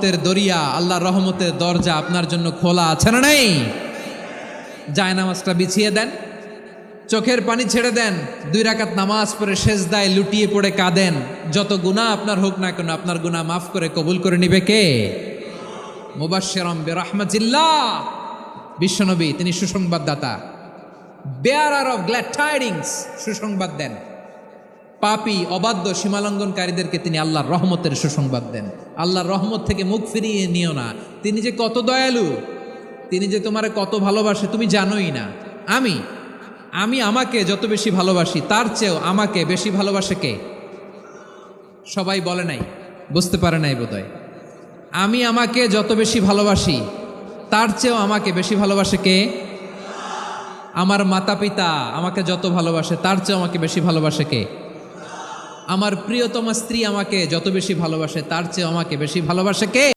দরিয়া, আল্লাহর রহমতের দরজা আপনার জন্য খোলা আছে না নাই? জায়নামাজটা বিছিয়ে দেন, চোখের পানি ছেড়ে দেন, 2 রাকাত নামাজ পড়ে সেজদায় লুটিয়ে পড়ে কাঁদেন। যত গুনাহ আপনার হোক না কেন, আপনার গুনাহ মাফ করে কবুল করে নিবে কে? মুবাশশিরাম বিরহমাতিল্লাহ, বিশ্বনবী তিনি সুসংবাদদাতা, বেয়ারার অফ গ্ল্যাড টাইডিংস, সুসংবাদ দেন। পাপী অবাধ্য সীমালঙ্ঘনকারীদেরকে তিনি আল্লাহর রহমতের সুসংবাদ দেন। আল্লাহর রহমত থেকে মুখ ফিরিয়ে নিও না। তিনি যে কত দয়ালু, তিনি যে তোমারে কত ভালোবাসে তুমি জানোই না। আমি আমাকে যত বেশি ভালোবাসি তার চেয়েও আমাকে বেশি ভালোবাসে কে? সবাই বলে নাই, বুঝতে পারে নাই বোধহয়। আমি আমাকে যত বেশি ভালোবাসি তার চেয়েও আমাকে বেশি ভালোবাসে কে? আমার মাতা পিতা আমাকে যত ভালোবাসে তার চেয়েও আমাকে বেশি ভালোবাসে কে? আমার প্রিয়তমা স্ত্রী আমাকে যত বেশি ভালোবাসে তার চেয়ে আমাকে বেশি ভালোবাসে কে?